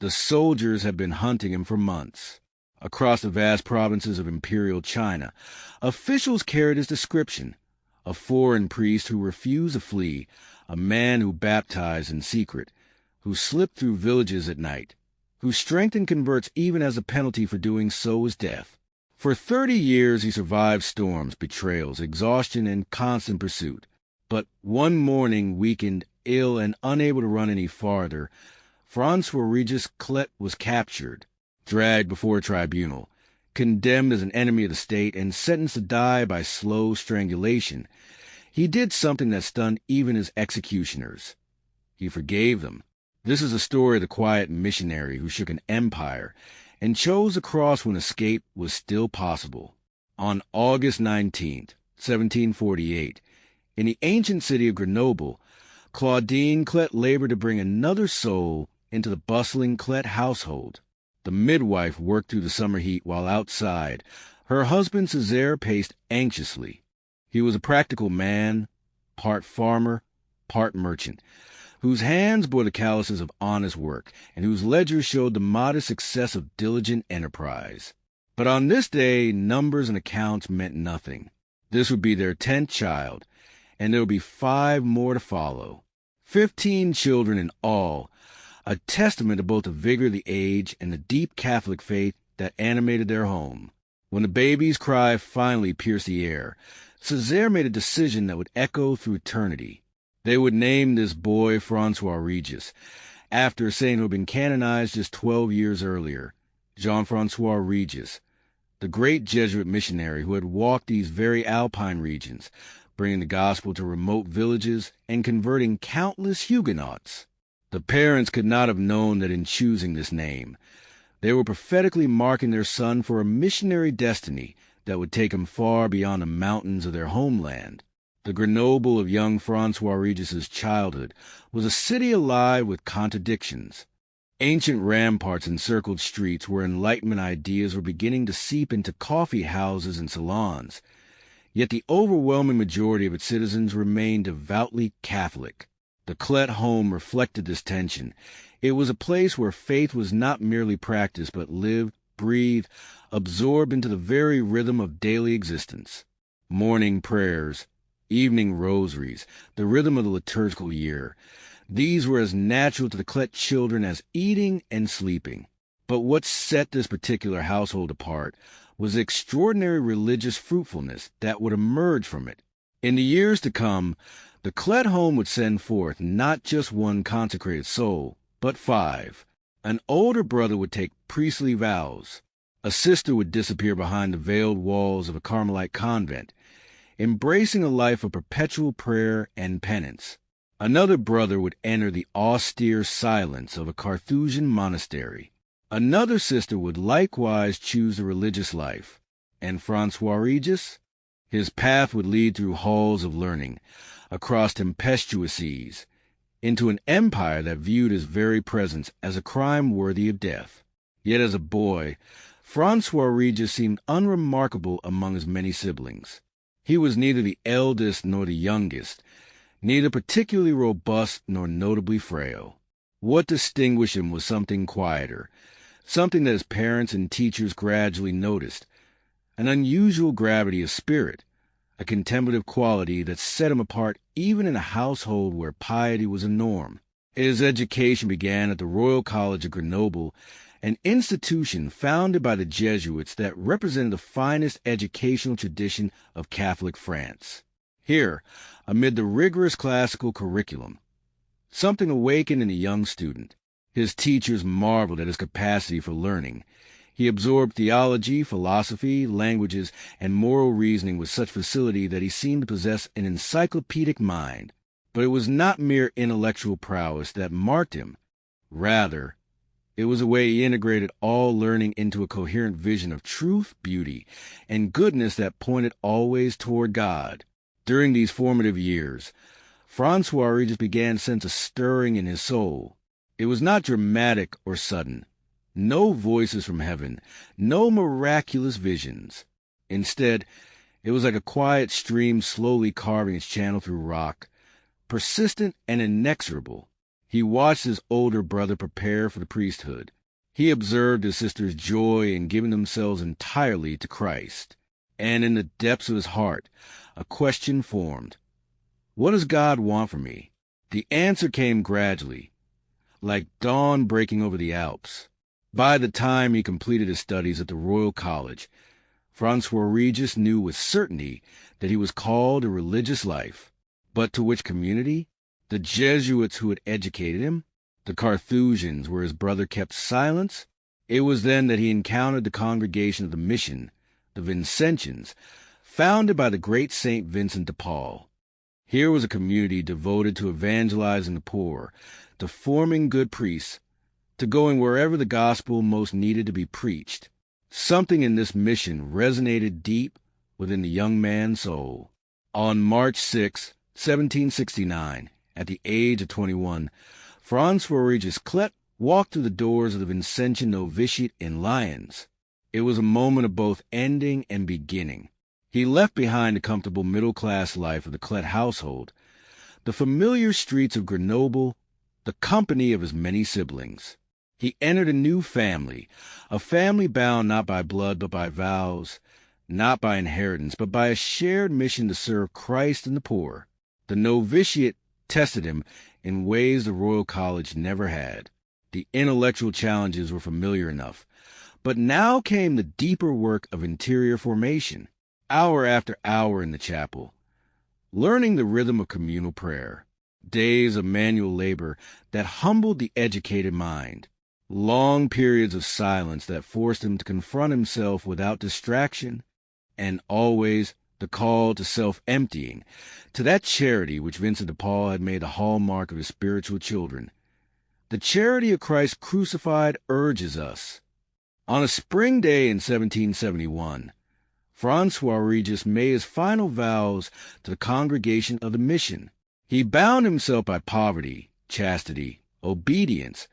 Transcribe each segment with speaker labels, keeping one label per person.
Speaker 1: The soldiers had been hunting him for months. Across the vast provinces of imperial China, officials carried his description: a foreign priest who refused to flee, a man who baptized in secret, who slipped through villages at night, who strengthened converts even as a penalty for doing so was death. For 30 years he survived storms, betrayals, exhaustion, and constant pursuit. But one morning, weakened, ill, and unable to run any farther, François-Régis Clet was captured, dragged before a tribunal, condemned as an enemy of the state, and sentenced to die by slow strangulation. He did something that stunned even his executioners. He forgave them. This is the story of the quiet missionary who shook an empire and chose the cross when escape was still possible. On August 19th, 1748, in the ancient city of Grenoble, Claudine Clet labored to bring another soul into the bustling Clet household. The midwife worked through the summer heat while outside. Her husband Césaire paced anxiously. He was a practical man, part farmer, part merchant, whose hands bore the calluses of honest work, and whose ledger showed the modest success of diligent enterprise. But on this day, numbers and accounts meant nothing. This would be their 10th child, and there would be 5 more to follow. 15 children in all, a testament to both the vigor of the age and the deep Catholic faith that animated their home. When the baby's cry finally pierced the air, Césaire made a decision that would echo through eternity. They would name this boy François-Régis, after a saint who had been canonized just 12 years earlier, Jean-François Régis, the great Jesuit missionary who had walked these very alpine regions, bringing the gospel to remote villages and converting countless Huguenots. The parents could not have known that in choosing this name, they were prophetically marking their son for a missionary destiny that would take him far beyond the mountains of their homeland. The Grenoble of young François-Régis's childhood was a city alive with contradictions. Ancient ramparts encircled streets where Enlightenment ideas were beginning to seep into coffee houses and salons, yet the overwhelming majority of its citizens remained devoutly Catholic. The Clet home reflected this tension. It was a place where faith was not merely practiced, but lived, breathed, absorbed into the very rhythm of daily existence. Morning prayers, evening rosaries, the rhythm of the liturgical year. These were as natural to the Clet children as eating and sleeping. But what set this particular household apart was the extraordinary religious fruitfulness that would emerge from it. In the years to come, the Clet home would send forth not just one consecrated soul, but 5. An older brother would take priestly vows. A sister would disappear behind the veiled walls of a Carmelite convent, embracing a life of perpetual prayer and penance. Another brother would enter the austere silence of a Carthusian monastery. Another sister would likewise choose the religious life. And François-Régis? His path would lead through halls of learning, across tempestuous seas, into an empire that viewed his very presence as a crime worthy of death. Yet as a boy, François-Régis seemed unremarkable among his many siblings. He was neither the eldest nor the youngest, neither particularly robust nor notably frail. What distinguished him was something quieter, something that his parents and teachers gradually noticed, an unusual gravity of spirit, a contemplative quality that set him apart even in a household where piety was a norm. His education began at the Royal College of Grenoble, an institution founded by the Jesuits that represented the finest educational tradition of Catholic France. Here, amid the rigorous classical curriculum, something awakened in the young student. His teachers marveled at his capacity for learning. He absorbed theology, philosophy, languages, and moral reasoning with such facility that he seemed to possess an encyclopedic mind. But it was not mere intellectual prowess that marked him. Rather, it was the way he integrated all learning into a coherent vision of truth, beauty, and goodness that pointed always toward God. During these formative years, François-Régis began to sense a stirring in his soul. It was not dramatic or sudden. No voices from heaven, no miraculous visions. Instead, it was like a quiet stream slowly carving its channel through rock, persistent and inexorable. He watched his older brother prepare for the priesthood. He observed his sister's joy in giving themselves entirely to Christ. And in the depths of his heart, a question formed. What does God want from me? The answer came gradually, like dawn breaking over the Alps. By the time he completed his studies at the Royal College, François-Régis knew with certainty that he was called to religious life. But to which community? The Jesuits who had educated him? The Carthusians where his brother kept silence? It was then that he encountered the congregation of the mission, the Vincentians, founded by the great Saint Vincent de Paul. Here was a community devoted to evangelizing the poor, to forming good priests, to going wherever the gospel most needed to be preached. Something in this mission resonated deep within the young man's soul. On March 6, 1769, at the age of 21, François-Régis Clet walked through the doors of the Vincentian novitiate in Lyons. It was a moment of both ending and beginning. He left behind the comfortable middle-class life of the Clet household, the familiar streets of Grenoble, the company of his many siblings. He entered a new family, a family bound not by blood but by vows, not by inheritance but by a shared mission to serve Christ and the poor. The novitiate tested him in ways the Royal College never had. The intellectual challenges were familiar enough, but now came the deeper work of interior formation, hour after hour in the chapel, learning the rhythm of communal prayer, days of manual labor that humbled the educated mind, long periods of silence that forced him to confront himself without distraction, and always the call to self-emptying, to that charity which Vincent de Paul had made the hallmark of his spiritual children. The charity of Christ crucified urges us. On a spring day in 1771, François-Régis made his final vows to the congregation of the mission. He bound himself by poverty, chastity, obedience,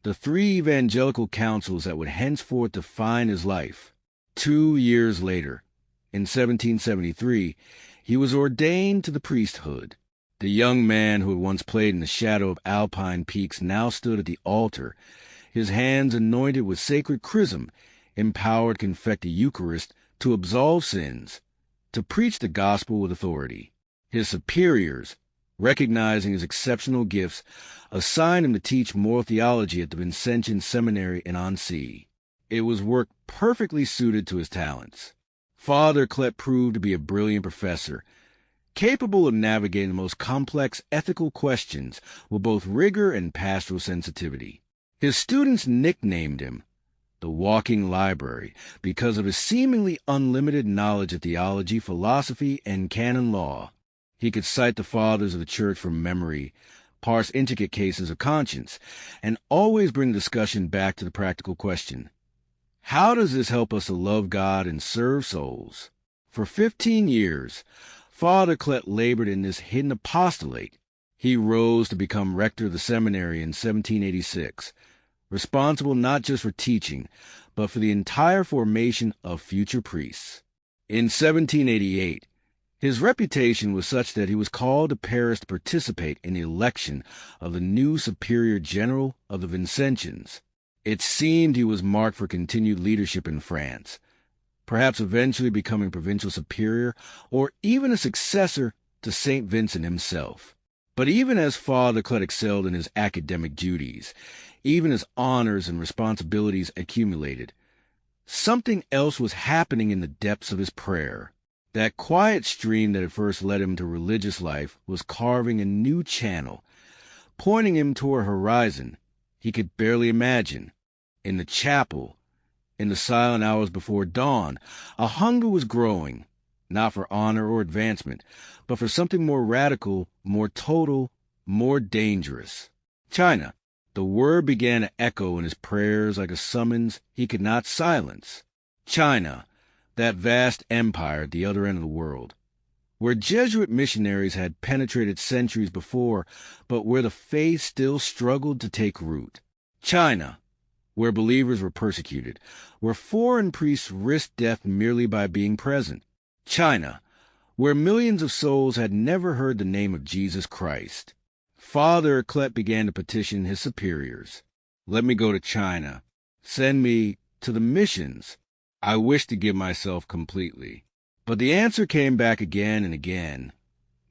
Speaker 1: the three evangelical counsels that would henceforth define his life. 2 years later, in 1773, he was ordained to the priesthood. The young man who had once played in the shadow of Alpine peaks now stood at the altar, his hands anointed with sacred chrism, empowered to confect the Eucharist, to absolve sins, to preach the gospel with authority. His superiors, recognizing his exceptional gifts, assigned him to teach moral theology at the Vincentian Seminary in Annecy. It was work perfectly suited to his talents. Father Clet proved to be a brilliant professor, capable of navigating the most complex ethical questions with both rigor and pastoral sensitivity. His students nicknamed him the Walking Library because of his seemingly unlimited knowledge of theology, philosophy, and canon law. He could cite the fathers of the church from memory, parse intricate cases of conscience, and always bring the discussion back to the practical question. How does this help us to love God and serve souls? For 15 years, Father Clet labored in this hidden apostolate. He rose to become rector of the seminary in 1786, responsible not just for teaching, but for the entire formation of future priests. In 1788, his reputation was such that he was called to Paris to participate in the election of the new superior general of the Vincentians. It seemed he was marked for continued leadership in France, perhaps eventually becoming provincial superior or even a successor to St. Vincent himself. But even as Father Clet excelled in his academic duties, even as honors and responsibilities accumulated, something else was happening in the depths of his prayer. That quiet stream that had first led him to religious life was carving a new channel, pointing him toward a horizon he could barely imagine. In the chapel, in the silent hours before dawn, a hunger was growing, not for honor or advancement, but for something more radical, more total, more dangerous. China. The word began to echo in his prayers like a summons he could not silence. China, that vast empire at the other end of the world, where Jesuit missionaries had penetrated centuries before, but where the faith still struggled to take root. China, where believers were persecuted, where foreign priests risked death merely by being present. China, where millions of souls had never heard the name of Jesus Christ. Father Clet began to petition his superiors. Let me go to China. Send me to the missions. I wish to give myself completely. But the answer came back again and again.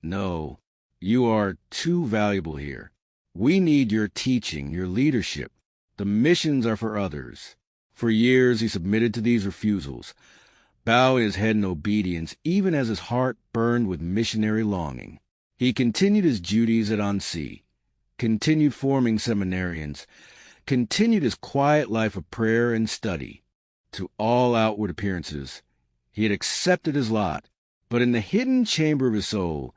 Speaker 1: No, you are too valuable here. We need your teaching, your leadership. The missions are for others. For years he submitted to these refusals, bowing his head in obedience even as his heart burned with missionary longing. He continued his duties at Annecy, continued forming seminarians, continued his quiet life of prayer and study. To all outward appearances, he had accepted his lot, but in the hidden chamber of his soul,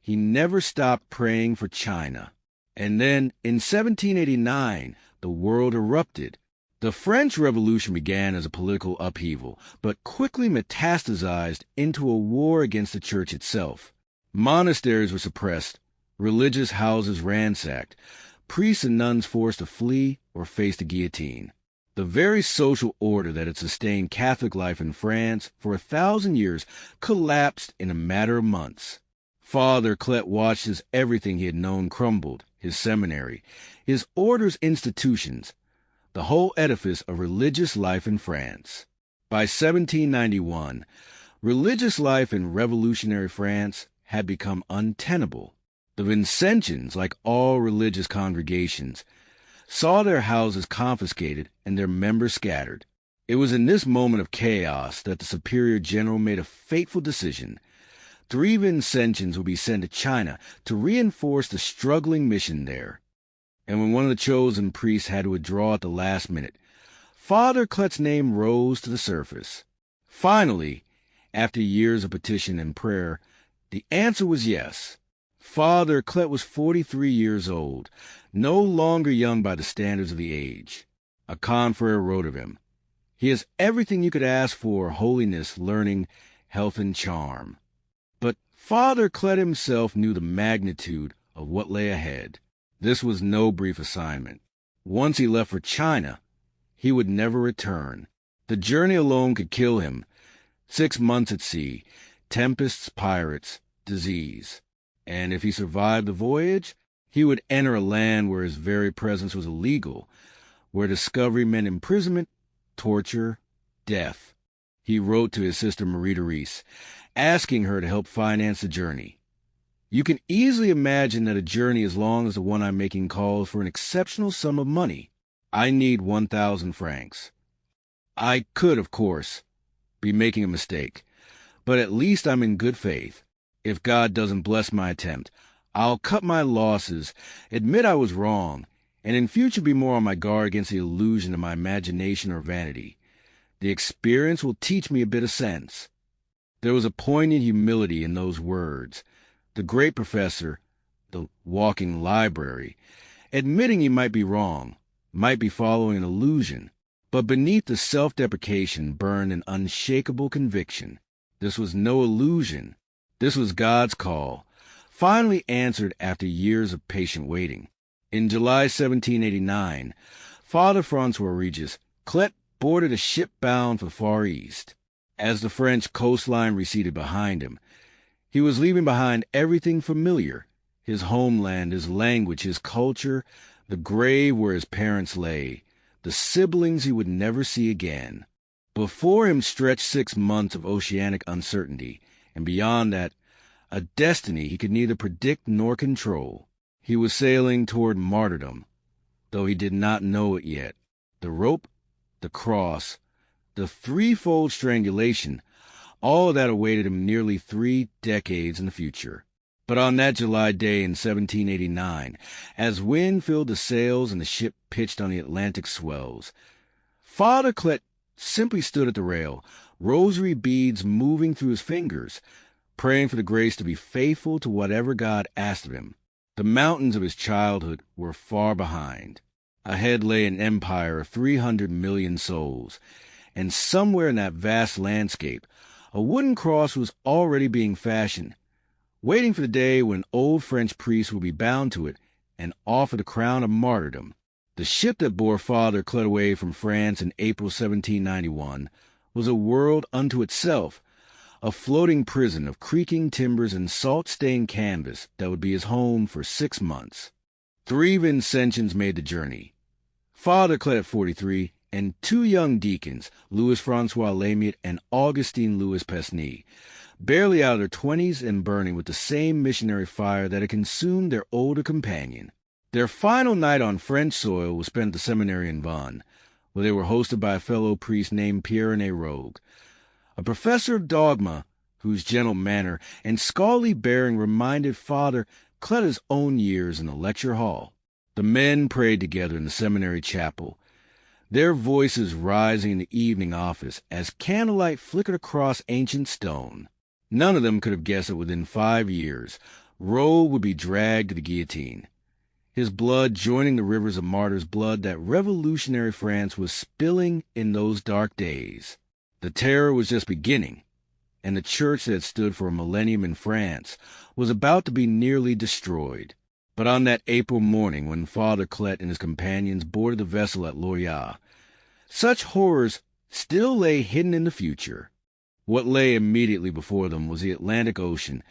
Speaker 1: he never stopped praying for China. And then, in 1789, the world erupted. The French Revolution began as a political upheaval, but quickly metastasized into a war against the church itself. Monasteries were suppressed, religious houses ransacked, priests and nuns forced to flee or face the guillotine. The very social order that had sustained Catholic life in France for 1,000 years collapsed in a matter of months. Father Clet watched as everything he had known crumbled, his seminary, his order's institutions, the whole edifice of religious life in France. By 1791, religious life in revolutionary France had become untenable. The Vincentians, like all religious congregations, saw their houses confiscated and their members scattered. It was in this moment of chaos that the superior general made a fateful decision. 3 Vincentians would be sent to China to reinforce the struggling mission there. And when one of the chosen priests had to withdraw at the last minute, Father Clet's name rose to the surface. Finally, after years of petition and prayer, the answer was yes. Father Clet was 43 years old, no longer young by the standards of the age. A confrere wrote of him, "He has everything you could ask for: holiness, learning, health, and charm." But Father Clet himself knew the magnitude of what lay ahead. This was no brief assignment. Once he left for China, he would never return. The journey alone could kill him. 6 months at sea, tempests, pirates, disease. And if he survived the voyage, he would enter a land where his very presence was illegal, where discovery meant imprisonment, torture, death. He wrote to his sister Marie-Therese, asking her to help finance the journey. You can easily imagine that a journey as long as the one I'm making calls for an exceptional sum of money. I need 1,000 francs. I could, of course, be making a mistake, but at least I'm in good faith. If God doesn't bless my attempt, I'll cut my losses, admit I was wrong, and in future be more on my guard against the illusion of my imagination or vanity. The experience will teach me a bit of sense. There was a poignant humility in those words. The great professor, the walking library, admitting he might be wrong, might be following an illusion, but beneath the self-deprecation burned an unshakable conviction. This was no illusion. This was God's call, finally answered after years of patient waiting. In July 1789, Father François-Régis Clet boarded a ship bound for the Far East. As the French coastline receded behind him, he was leaving behind everything familiar: his homeland, his language, his culture, the grave where his parents lay, the siblings he would never see again. Before him stretched 6 months of oceanic uncertainty, and beyond that, a destiny he could neither predict nor control. He was sailing toward martyrdom, though he did not know it yet. The rope, the cross, the threefold strangulation, all of that awaited him nearly 3 decades in the future. But on that July day in 1789, as wind filled the sails and the ship pitched on the Atlantic swells, Father Clet simply stood at the rail, rosary beads moving through his fingers, praying for the grace to be faithful to whatever God asked of him. The mountains of his childhood were far behind. Ahead lay an empire of 300 million souls, and somewhere in that vast landscape, a wooden cross was already being fashioned, waiting for the day when old French priests would be bound to it and offer the crown of martyrdom. The ship that bore Father Clet away from France in April 1791 was a world unto itself, a floating prison of creaking timbers and salt-stained canvas that would be his home for 6 months. 3 Vincentians made the journey. Father Clet at 43, and 2 young deacons, Louis-François Lamiot and Augustin Louis Pesny, barely out of their 20s and burning with the same missionary fire that had consumed their older companion. Their final night on French soil was spent at the seminary in Vannes, where they were hosted by a fellow priest named Pierre-René Rogue, a professor of dogma whose gentle manner and scholarly bearing reminded Father Clet of his own years in the lecture hall. The men prayed together in the seminary chapel, their voices rising in the evening office as candlelight flickered across ancient stone. None of them could have guessed that within 5 years, Rogue would be dragged to the guillotine, his blood joining the rivers of martyrs' blood that revolutionary France was spilling in those dark days. The terror was just beginning, and the church that had stood for a millennium in France was about to be nearly destroyed. But on that April morning when Father Clet and his companions boarded the vessel at Loyat, such horrors still lay hidden in the future. What lay immediately before them was the Atlantic Ocean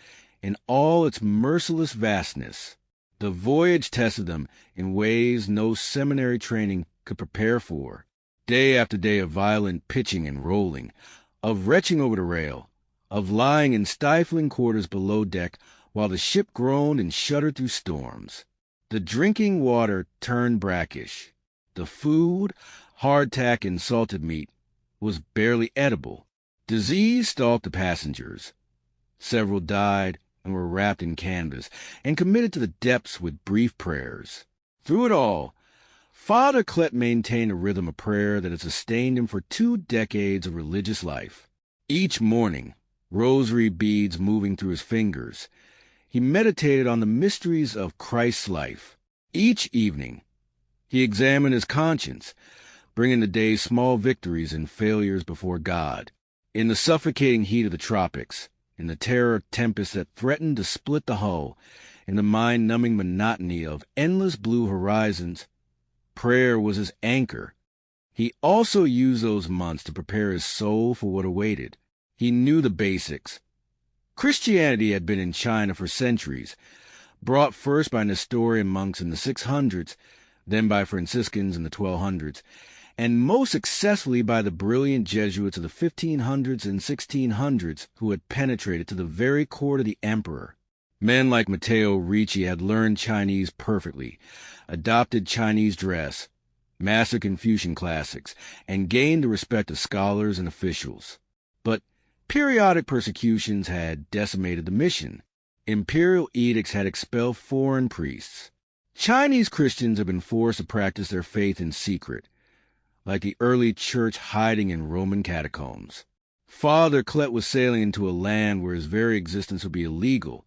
Speaker 1: in all its merciless vastness. The voyage tested them in ways no seminary training could prepare for. Day after day of violent pitching and rolling, of retching over the rail, of lying in stifling quarters below deck while the ship groaned and shuddered through storms. The drinking water turned brackish. The food, hardtack and salted meat, was barely edible. Disease stalked the passengers. Several died and were wrapped in canvas and committed to the depths with brief prayers. Through it all, Father Clet maintained a rhythm of prayer that had sustained him for 2 decades of religious life. Each morning, rosary beads moving through his fingers, he meditated on the mysteries of Christ's life. Each evening, he examined his conscience, bringing the day's small victories and failures before God. In the suffocating heat of the tropics, in the terror tempest that threatened to split the hull, in the mind-numbing monotony of endless blue horizons, prayer was his anchor. He also used those months to prepare his soul for what awaited. He knew the basics. Christianity had been in China for centuries, brought first by Nestorian monks in the 600s, then by Franciscans in the 1200s, and most successfully by the brilliant Jesuits of the 1500s and 1600s who had penetrated to the very court of the emperor. Men like Matteo Ricci had learned Chinese perfectly, adopted Chinese dress, mastered Confucian classics, and gained the respect of scholars and officials. But periodic persecutions had decimated the mission. Imperial edicts had expelled foreign priests. Chinese Christians had been forced to practice their faith in secret, like the early church hiding in Roman catacombs. Father Clet was sailing into a land where his very existence would be illegal,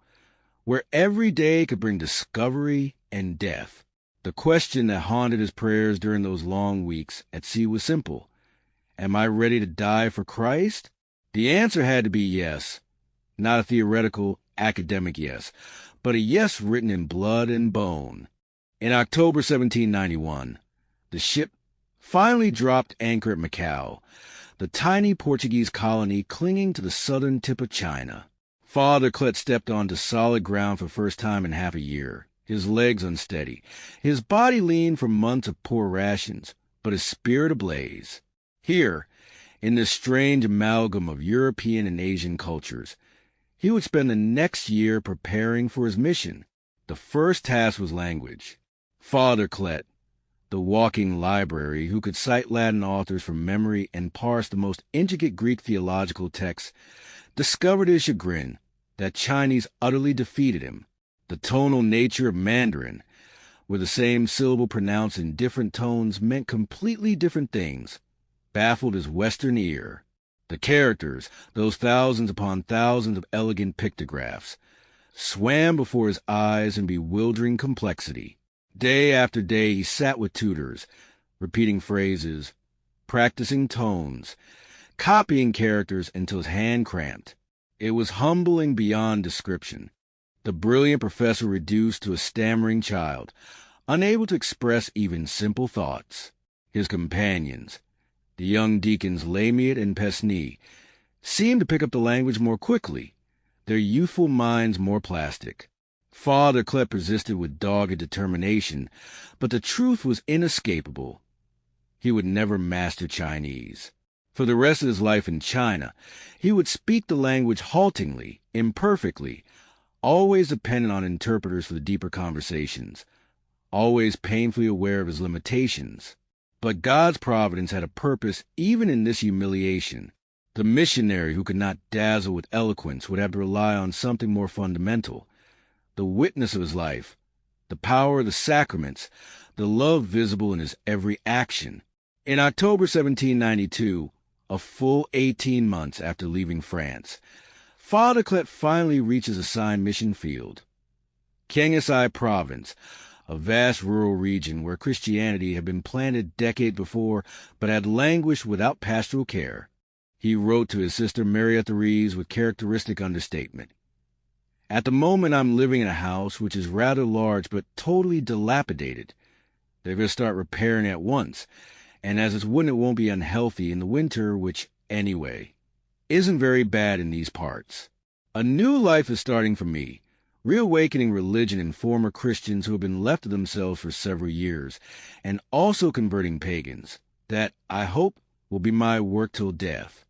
Speaker 1: where every day could bring discovery and death. The question that haunted his prayers during those long weeks at sea was simple. Am I ready to die for Christ? The answer had to be yes, not a theoretical, academic yes, but a yes written in blood and bone. In October 1791, the ship finally dropped anchor at Macau, the tiny Portuguese colony clinging to the southern tip of China. Father Clet stepped onto solid ground for the first time in half a year, his legs unsteady, his body lean from months of poor rations, but his spirit ablaze. Here, in this strange amalgam of European and Asian cultures, he would spend the next year preparing for his mission. The first task was language. Father Clet, the walking library who could cite Latin authors from memory and parse the most intricate Greek theological texts, discovered his chagrin that Chinese utterly defeated him. The tonal nature of Mandarin, where the same syllable pronounced in different tones meant completely different things, baffled his Western ear. The characters, those thousands upon thousands of elegant pictographs, swam before his eyes in bewildering complexity. Day after day he sat with tutors, repeating phrases, practicing tones, copying characters until his hand cramped. It was humbling beyond description. The brilliant professor reduced to a stammering child, unable to express even simple thoughts. His companions, the young deacons Lamiot and Pesny, seemed to pick up the language more quickly, their youthful minds more plastic. Father Clet persisted with dogged determination, but the truth was inescapable. He would never master Chinese. For the rest of his life in China, he would speak the language haltingly, imperfectly, always dependent on interpreters for the deeper conversations, always painfully aware of his limitations. But God's providence had a purpose even in this humiliation. The missionary who could not dazzle with eloquence would have to rely on something more fundamental: the witness of his life, the power of the sacraments, the love visible in his every action. In October 1792, a full 18 months after leaving France, Father Clet finally reached his assigned mission field. Kiangsi Province, a vast rural region where Christianity had been planted decades before but had languished without pastoral care. He wrote to his sister Marie-Therese with characteristic understatement. "At the moment I'm living in a house which is rather large but totally dilapidated. They're going to start repairing it at once, and as it's wooden it won't be unhealthy in the winter, which, anyway, isn't very bad in these parts. A new life is starting for me, reawakening religion in former Christians who have been left to themselves for several years, and also converting pagans. That, I hope, will be my work till death."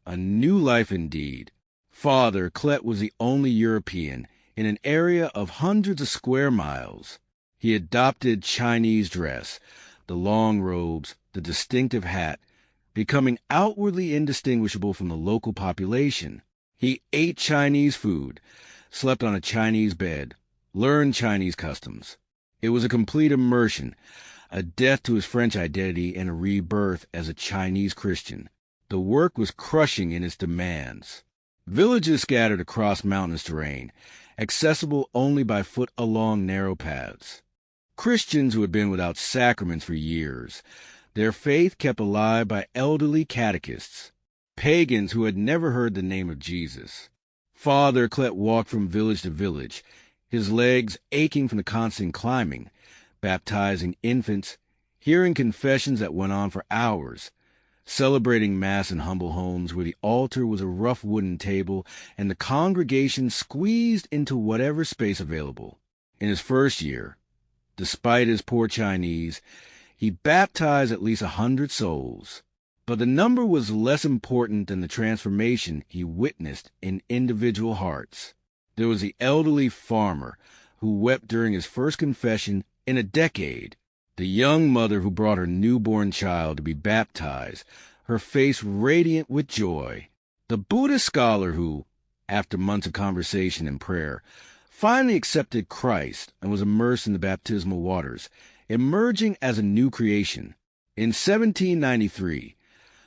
Speaker 1: A new life indeed. Father Clet was the only European in an area of hundreds of square miles. He adopted Chinese dress, the long robes, the distinctive hat, becoming outwardly indistinguishable from the local population. He ate Chinese food, slept on a Chinese bed, learned Chinese customs. It was a complete immersion, a death to his French identity and a rebirth as a Chinese Christian. The work was crushing in its demands. Villages scattered across mountainous terrain, accessible only by foot along narrow paths. Christians who had been without sacraments for years, their faith kept alive by elderly catechists. Pagans who had never heard the name of Jesus. Father Clet walked from village to village, his legs aching from the constant climbing, baptizing infants, hearing confessions that went on for hours, celebrating Mass in humble homes where the altar was a rough wooden table and the congregation squeezed into whatever space available. In his first year, despite his poor Chinese, he baptized at least 100 souls. But the number was less important than the transformation he witnessed in individual hearts. There was the elderly farmer who wept during his first confession in a decade. The young mother who brought her newborn child to be baptized, her face radiant with joy. The Buddhist scholar who, after months of conversation and prayer, finally accepted Christ and was immersed in the baptismal waters, emerging as a new creation. In 1793,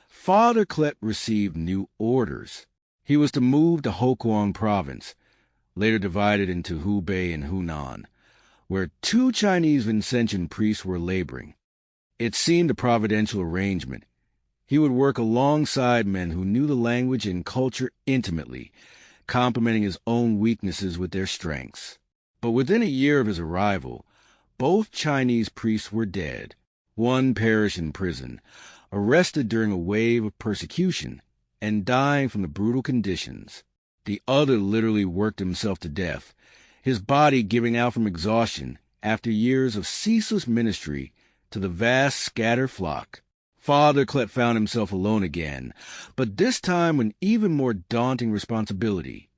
Speaker 1: Father Clet received new orders. He was to move to Hokwang Province, later divided into Hubei and Hunan, where 2 Chinese Vincentian priests were laboring. It seemed a providential arrangement. He would work alongside men who knew the language and culture intimately, complementing his own weaknesses with their strengths. But within a year of his arrival, both Chinese priests were dead. One perished in prison, arrested during a wave of persecution, and dying from the brutal conditions. The other literally worked himself to death, his body giving out from exhaustion after years of ceaseless ministry to the vast scattered flock. Father Clet found himself alone again, but this time with even more daunting responsibility.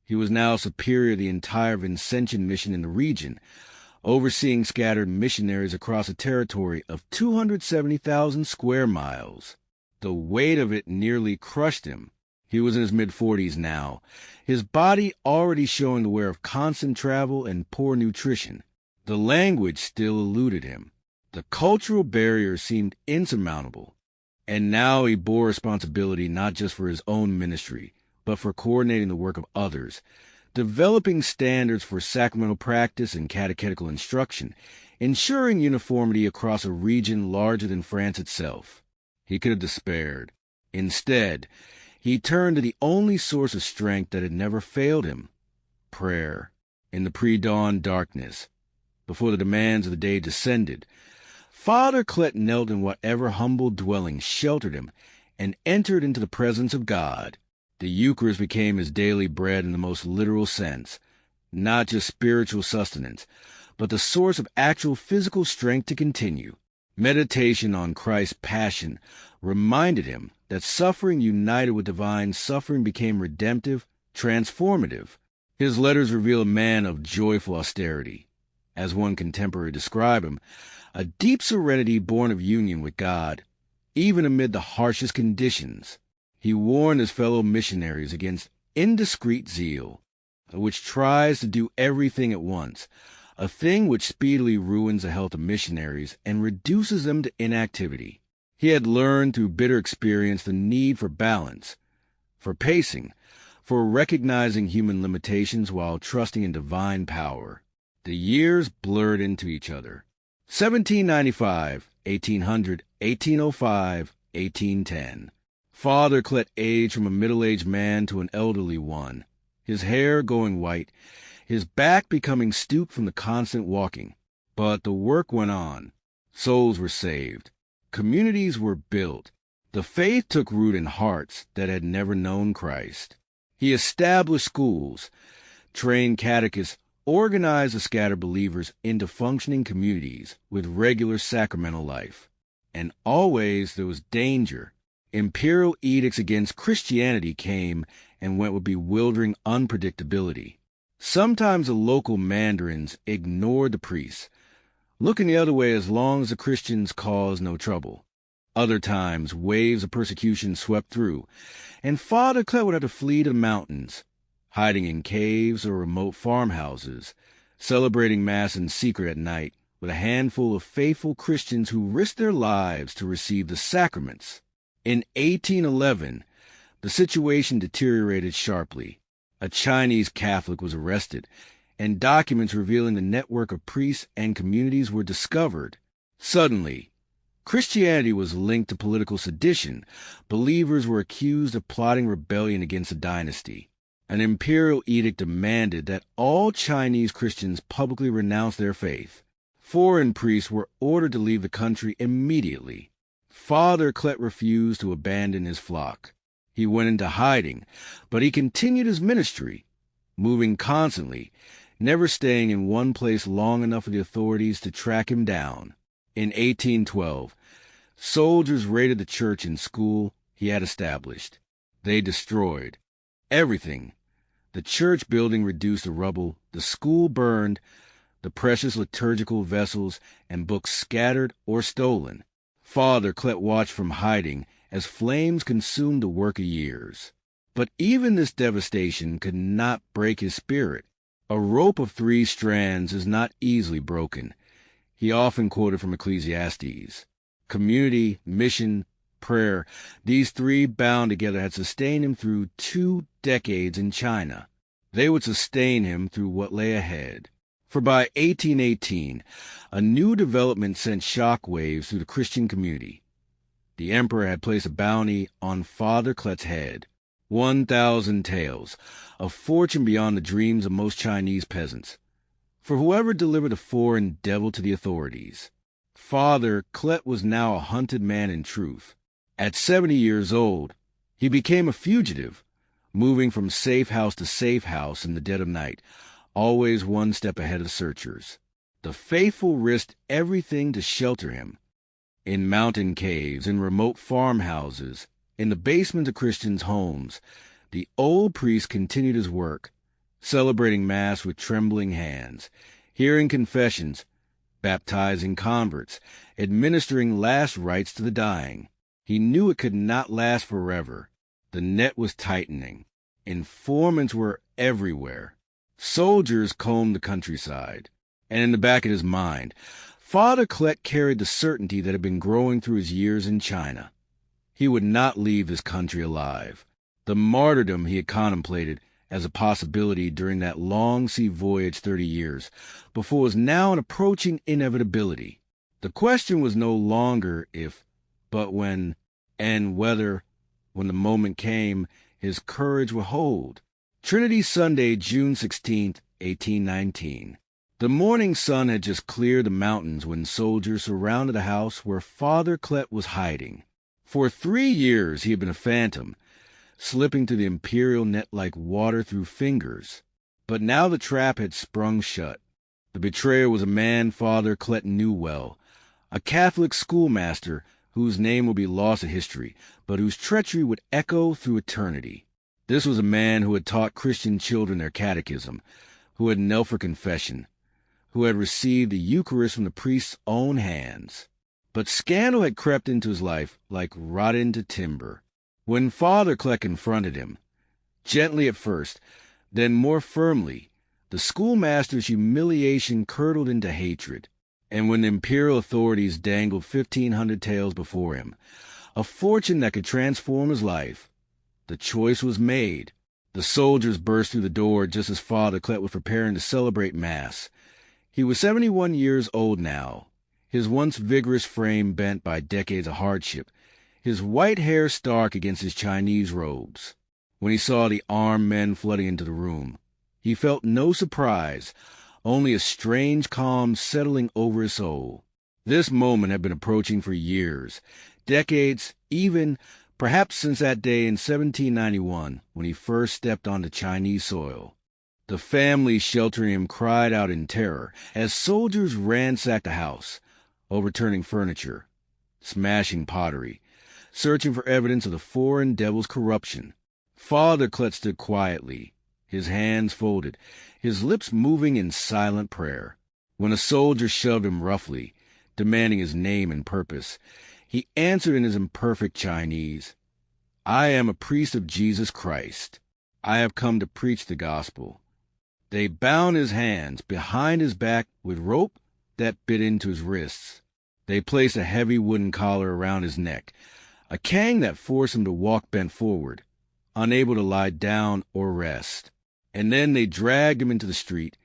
Speaker 1: He was now superior to the entire Vincentian mission in the region, overseeing scattered missionaries across a territory of 270,000 square miles. The weight of it nearly crushed him. He was in his mid-40s now, his body already showing the wear of constant travel and poor nutrition. The language still eluded him. The cultural barrier seemed insurmountable. And now he bore responsibility not just for his own ministry, but for coordinating the work of others, developing standards for sacramental practice and catechetical instruction, ensuring uniformity across a region larger than France itself. He could have despaired. Instead, he turned to the only source of strength that had never failed him: prayer. In the pre-dawn darkness, before the demands of the day descended, Father Clet knelt in whatever humble dwelling sheltered him and entered into the presence of God. The Eucharist became his daily bread in the most literal sense, not just spiritual sustenance, but the source of actual physical strength to continue. Meditation on Christ's passion reminded him that suffering united with divine suffering became redemptive, transformative. His letters reveal a man of joyful austerity. As one contemporary described him, a deep serenity born of union with God, even amid the harshest conditions. He warned his fellow missionaries against indiscreet zeal, which tries to do everything at once, a thing which speedily ruins the health of missionaries and reduces them to inactivity. He had learned through bitter experience the need for balance, for pacing, for recognizing human limitations while trusting in divine power. The years blurred into each other. 1795, 1800, 1805, 1810. Father Clet aged from a middle-aged man to an elderly one, his hair going white, his back becoming stooped from the constant walking. But the work went on. Souls were saved. Communities were built. The faith took root in hearts that had never known Christ. He established schools, trained catechists, organized the scattered believers into functioning communities with regular sacramental life. And always there was danger. Imperial edicts against Christianity came and went with bewildering unpredictability. Sometimes the local mandarins ignored the priests, looking the other way as long as the Christians caused no trouble. Other times, waves of persecution swept through, and Father Clet would have to flee to the mountains, hiding in caves or remote farmhouses, celebrating Mass in secret at night with a handful of faithful Christians who risked their lives to receive the sacraments. In 1811, the situation deteriorated sharply. A Chinese Catholic was arrested, and documents revealing the network of priests and communities were discovered. Suddenly, Christianity was linked to political sedition. Believers were accused of plotting rebellion against the dynasty. An imperial edict demanded that all Chinese Christians publicly renounce their faith. Foreign priests were ordered to leave the country immediately. Father Clet refused to abandon his flock. He went into hiding, but he continued his ministry, moving constantly, never staying in one place long enough for the authorities to track him down. In 1812, soldiers raided the church and school he had established. They destroyed everything. The church building reduced to rubble, the school burned, the precious liturgical vessels and books scattered or stolen. Father Clet watched from hiding as flames consumed the work of years. But even this devastation could not break his spirit. A rope of 3 strands is not easily broken. He often quoted from Ecclesiastes. Community, mission, prayer, these 3 bound together had sustained him through 2 decades in China. They would sustain him through what lay ahead. For by 1818, a new development sent shockwaves through the Christian community. The emperor had placed a bounty on Father Clet's head, 1,000 taels, a fortune beyond the dreams of most Chinese peasants, for whoever delivered a foreign devil to the authorities. Father Clet was now a hunted man in truth. At 70 years old, he became a fugitive, moving from safe house to safe house in the dead of night, always one step ahead of searchers. The faithful risked everything to shelter him. In mountain caves, in remote farmhouses, in the basements of Christians' homes, the old priest continued his work, celebrating Mass with trembling hands, hearing confessions, baptizing converts, administering last rites to the dying. He knew it could not last forever. The net was tightening. Informants were everywhere. Soldiers combed the countryside. And in the back of his mind, Father Clet carried the certainty that had been growing through his years in China. He would not leave this country alive. The martyrdom he had contemplated as a possibility during that long sea voyage 30 years before was now an approaching inevitability. The question was no longer if, but when, and whether, when the moment came, his courage would hold. Trinity Sunday, June 16, 1819. The morning sun had just cleared the mountains when soldiers surrounded the house where Father Clet was hiding. For 3 years he had been a phantom, slipping through the imperial net like water through fingers. But now the trap had sprung shut. The betrayer was a man Father Clet knew well, a Catholic schoolmaster whose name would be lost to history, but whose treachery would echo through eternity. This was a man who had taught Christian children their catechism, who had knelt for confession, who had received the Eucharist from the priest's own hands. But scandal had crept into his life like rot into timber. When Father Clet confronted him, gently at first, then more firmly, the schoolmaster's humiliation curdled into hatred. And when the imperial authorities dangled 1,500 taels before him, a fortune that could transform his life, the choice was made. The soldiers burst through the door just as Father Clet was preparing to celebrate Mass. He was 71 years old now, his once vigorous frame bent by decades of hardship, his white hair stark against his Chinese robes. When he saw the armed men flooding into the room, he felt no surprise, only a strange calm settling over his soul. This moment had been approaching for years, decades, even, perhaps since that day in 1791 when he first stepped onto Chinese soil. The family sheltering him cried out in terror as soldiers ransacked the house, overturning furniture, smashing pottery, searching for evidence of the foreign devil's corruption. Father Clet stood quietly, his hands folded, his lips moving in silent prayer. When a soldier shoved him roughly, demanding his name and purpose, he answered in his imperfect Chinese, "I am a priest of Jesus Christ. I have come to preach the gospel." They bound his hands behind his back with rope that bit into his wrists. They placed a heavy wooden collar around his neck, a cane that forced him to walk bent forward, unable to lie down or rest. And then they dragged him into the street,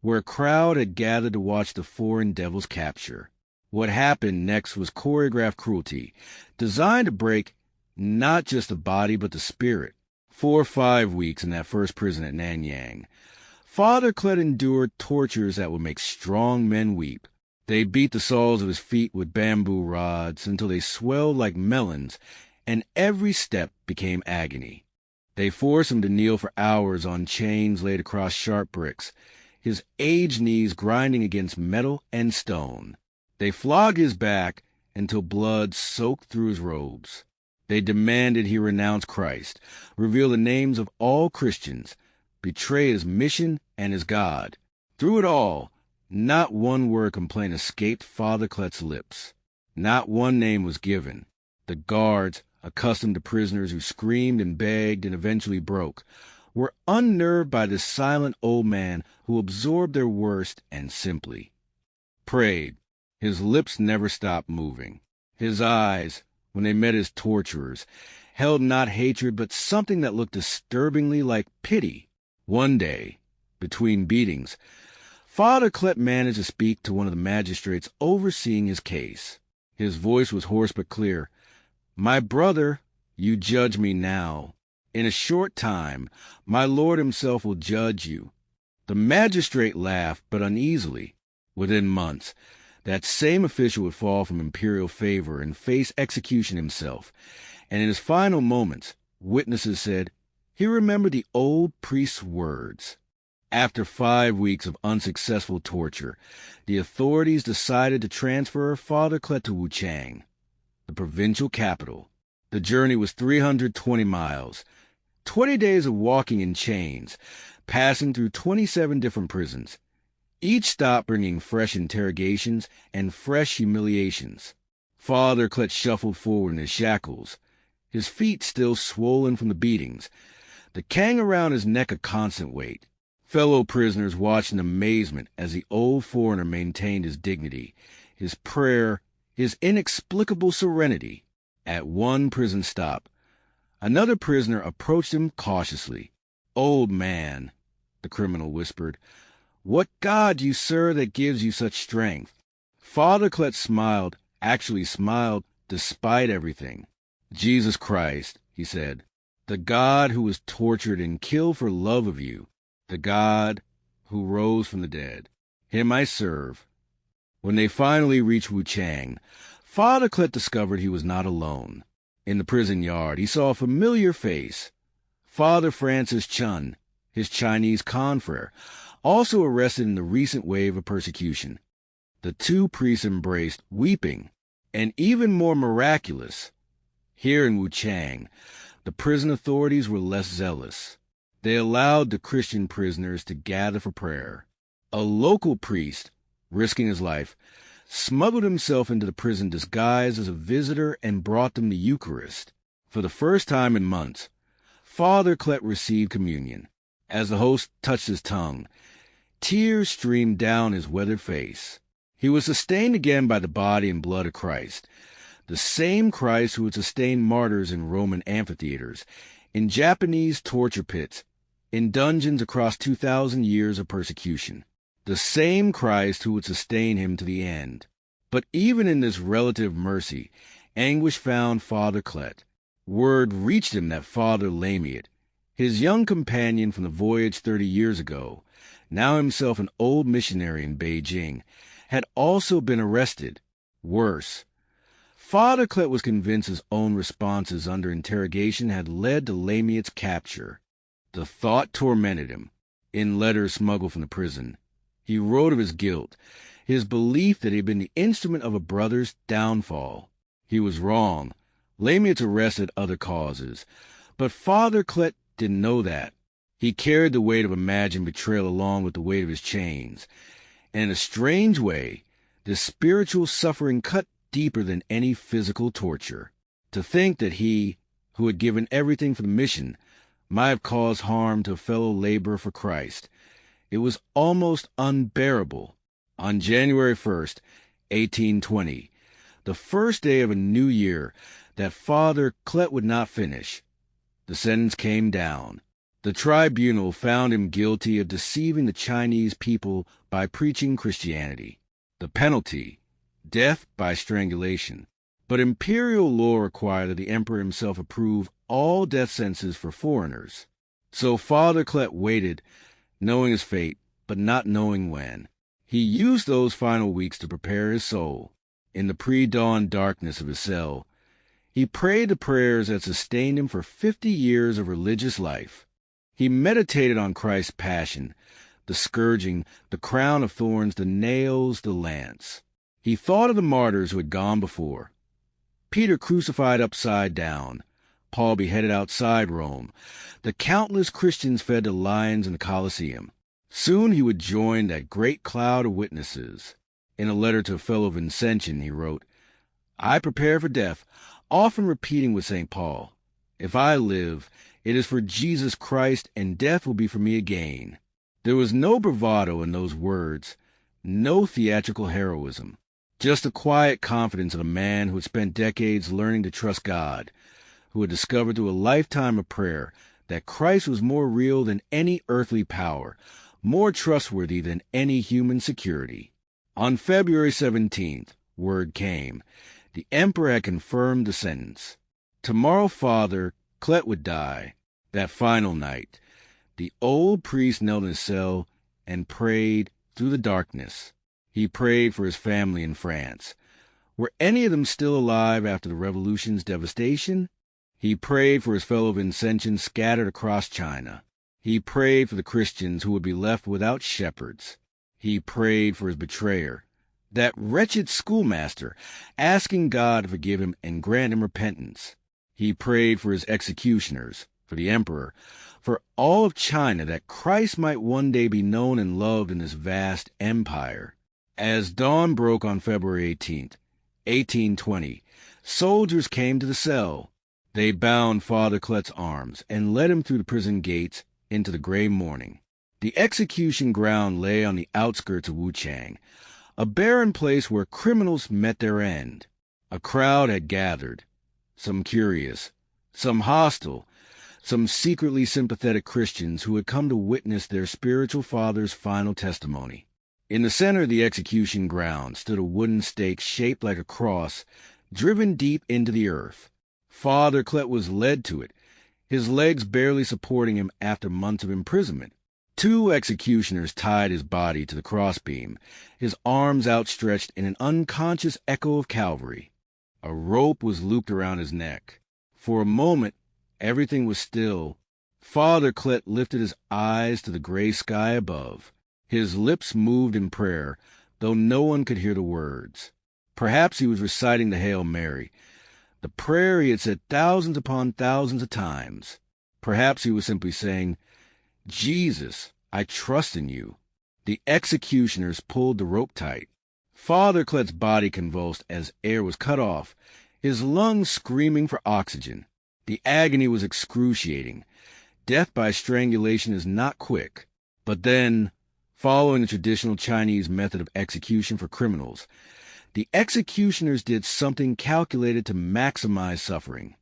Speaker 1: where a crowd had gathered to watch the foreign devil's capture. What happened next was choreographed cruelty, designed to break not just the body but the spirit. 4 or 5 weeks in that first prison at Nanyang, Father Clet endured tortures that would make strong men weep. They beat the soles of his feet with bamboo rods until they swelled like melons, and every step became agony. They forced him to kneel for hours on chains laid across sharp bricks, his aged knees grinding against metal and stone. They flogged his back until blood soaked through his robes. They demanded he renounce Christ, reveal the names of all Christians, betray his mission and his God. Through it all, not one word complaint escaped Father Clet's lips. Not one name was given. The guards, accustomed to prisoners who screamed and begged and eventually broke, were unnerved by this silent old man who absorbed their worst and simply prayed. His lips never stopped moving. His eyes, when they met his torturers, held not hatred but something that looked disturbingly like pity. One day, between beatings, Father Clet managed to speak to one of the magistrates overseeing his case. His voice was hoarse but clear. "My brother, you judge me now. In a short time, my Lord himself will judge you." The magistrate laughed, but uneasily. Within months, that same official would fall from imperial favor and face execution himself. And in his final moments, witnesses said, he remembered the old priest's words. After 5 weeks of unsuccessful torture, the authorities decided to transfer Father Clet to Wuchang, the provincial capital. The journey was 320 miles, 20 days of walking in chains, passing through 27 different prisons, each stop bringing fresh interrogations and fresh humiliations. Father Clet shuffled forward in his shackles, his feet still swollen from the beatings, the cane around his neck a constant weight. Fellow prisoners watched in amazement as the old foreigner maintained his dignity, his prayer, his inexplicable serenity. At one prison stop, another prisoner approached him cautiously. "Old man," the criminal whispered, "what God you serve that gives you such strength?" Father Clet smiled, actually smiled despite everything. "Jesus Christ," he said, "the God who was tortured and killed for love of you, the God who rose from the dead. Him I serve." When they finally reached Wuchang, Father Clet discovered he was not alone. In the prison yard, he saw a familiar face. Father Francis Chun, his Chinese confrere, also arrested in the recent wave of persecution. The two priests embraced, weeping, and even more miraculous. Here in Wuchang, the prison authorities were less zealous. They allowed the Christian prisoners to gather for prayer. A local priest, risking his life, smuggled himself into the prison disguised as a visitor and brought them the Eucharist. For the first time in months, Father Clet received communion. As the host touched his tongue, tears streamed down his weathered face. He was sustained again by the body and blood of Christ, the same Christ who had sustained martyrs in Roman amphitheaters, in Japanese torture pits, in dungeons across 2,000 years of persecution. The same Christ who would sustain him to the end. But even in this relative mercy, anguish found Father Clet. Word reached him that Father Lamiot, his young companion from the voyage 30 years ago, now himself an old missionary in Beijing, had also been arrested. Worse, Father Clet was convinced his own responses under interrogation had led to Lamiot's capture. The thought tormented him. In letters smuggled from the prison, he wrote of his guilt, his belief that he had been the instrument of a brother's downfall. He was wrong. Lamiot's arrest had other causes. But Father Clet didn't know that. He carried the weight of imagined betrayal along with the weight of his chains. And in a strange way, this spiritual suffering cut deeper than any physical torture. To think that he, who had given everything for the mission, might have caused harm to a fellow laborer for Christ. It was almost unbearable. On January 1st, 1820, the first day of a new year that Father Clet would not finish, the sentence came down. The tribunal found him guilty of deceiving the Chinese people by preaching Christianity. The penalty, death by strangulation. But imperial law required that the emperor himself approve all death sentences for foreigners. So Father Clet waited, knowing his fate, but not knowing when. He used those final weeks to prepare his soul. In the pre-dawn darkness of his cell, he prayed the prayers that sustained him for 50 years of religious life. He meditated on Christ's passion, the scourging, the crown of thorns, the nails, the lance. He thought of the martyrs who had gone before. Peter crucified upside down, Paul beheaded outside Rome, the countless Christians fed to lions in the Colosseum. Soon he would join that great cloud of witnesses. In a letter to a fellow Vincentian, he wrote, "I prepare for death, often repeating with St. Paul, 'If I live, it is for Jesus Christ, and death will be for me a gain.'" There was no bravado in those words, no theatrical heroism, just the quiet confidence of a man who had spent decades learning to trust God, who had discovered through a lifetime of prayer that Christ was more real than any earthly power, more trustworthy than any human security. On February 17th, word came. The emperor had confirmed the sentence. Tomorrow Father Clet would die. That final night, the old priest knelt in his cell and prayed through the darkness. He prayed for his family in France. Were any of them still alive after the revolution's devastation? He prayed for his fellow Vincentians scattered across China. He prayed for the Christians who would be left without shepherds. He prayed for his betrayer, that wretched schoolmaster, asking God to forgive him and grant him repentance. He prayed for his executioners, for the emperor, for all of China, that Christ might one day be known and loved in this vast empire. As dawn broke on February 18th, 1820, soldiers came to the cell. They bound Father Clet's arms and led him through the prison gates into the gray morning. The execution ground lay on the outskirts of Wuchang, a barren place where criminals met their end. A crowd had gathered, some curious, some hostile, some secretly sympathetic Christians who had come to witness their spiritual father's final testimony. In the center of the execution ground stood a wooden stake shaped like a cross, driven deep into the earth. Father Clet was led to it, his legs barely supporting him after months of imprisonment. 2 executioners tied his body to the crossbeam, his arms outstretched in an unconscious echo of Calvary. A rope was looped around his neck. For a moment, everything was still. Father Clet lifted his eyes to the gray sky above. His lips moved in prayer, though no one could hear the words. Perhaps he was reciting the Hail Mary, the prayer he had said thousands upon thousands of times. Perhaps he was simply saying, "Jesus, I trust in you." The executioners pulled the rope tight. Father Clet's body convulsed as air was cut off, his lungs screaming for oxygen. The agony was excruciating. Death by strangulation is not quick. But then, following the traditional Chinese method of execution for criminals, the executioners did something calculated to maximize suffering.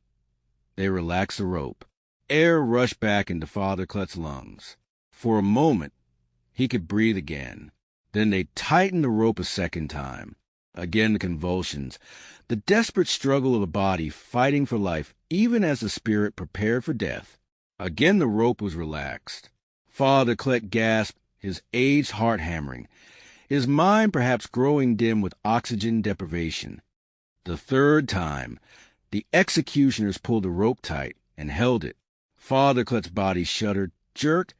Speaker 1: They relaxed the rope. Air rushed back into Father Clet's lungs. For a moment, he could breathe again. Then they tightened the rope a second time. Again the convulsions, the desperate struggle of a body fighting for life even as the spirit prepared for death. Again the rope was relaxed. Father Clet gasped, his aged heart hammering, his mind perhaps growing dim with oxygen deprivation. The third time, the executioners pulled the rope tight and held it. Father Clet's body shuddered, jerked,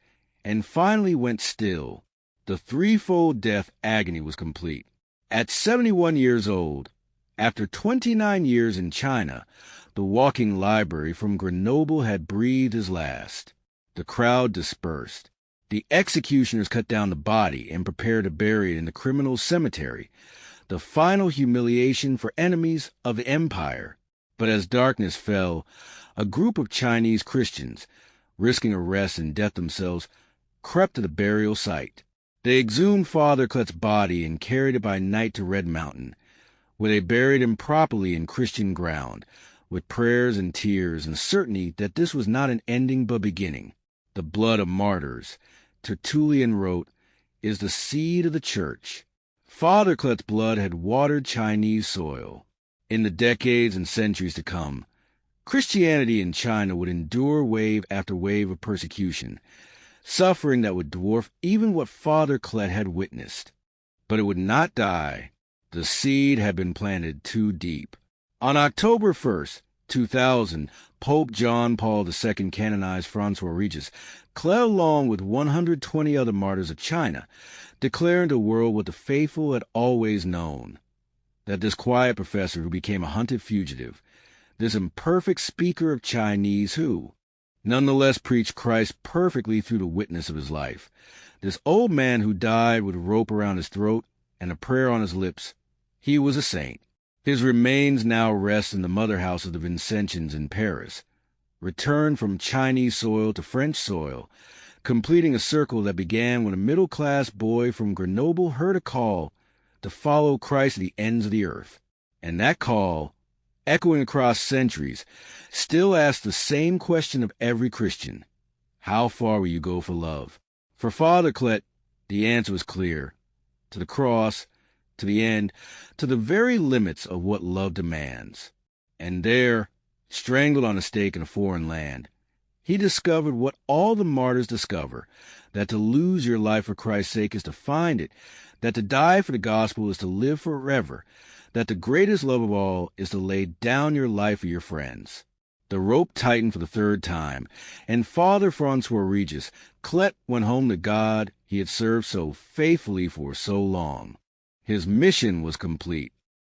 Speaker 1: and finally went still. The threefold death agony was complete. At 71 years old, after 29 years in China, the walking library from Grenoble had breathed his last. The crowd dispersed. The executioners cut down the body and prepared to bury it in the criminal's cemetery, the final humiliation for enemies of the empire. But as darkness fell, a group of Chinese Christians, risking arrest and death themselves, crept to the burial site. They exhumed Father Clet's body and carried it by night to Red Mountain, where they buried him properly in Christian ground, with prayers and tears and certainty that this was not an ending but beginning. The blood of martyrs, Tertullian wrote, is the seed of the church. Father Clet's blood had watered Chinese soil. In the decades and centuries to come, Christianity in China would endure wave after wave of persecution, suffering that would dwarf even what Father Clet had witnessed. But it would not die. The seed had been planted too deep. On October 1st, 2000, Pope John Paul II canonized François-Régis Clet along with 120 other martyrs of China, declaring to the world what the faithful had always known, that this quiet professor who became a hunted fugitive, this imperfect speaker of Chinese who, nonetheless preached Christ perfectly through the witness of his life, this old man who died with a rope around his throat and a prayer on his lips, he was a saint. His remains now rest in the mother house of the Vincentians in Paris, returned from Chinese soil to French soil, completing a circle that began when a middle-class boy from Grenoble heard a call to follow Christ to the ends of the earth. And that call, echoing across centuries, still asks the same question of every Christian: how far will you go for love? For Father Clet, the answer was clear: to the cross, to the end, to the very limits of what love demands. And there, strangled on a stake in a foreign land, he discovered what all the martyrs discover, that to lose your life for Christ's sake is to find it, that to die for the gospel is to live forever, that the greatest love of all is to lay down your life for your friends. The rope tightened for the third time, and Father François-Régis Clet went home to God he had served so faithfully for so long. His mission was complete.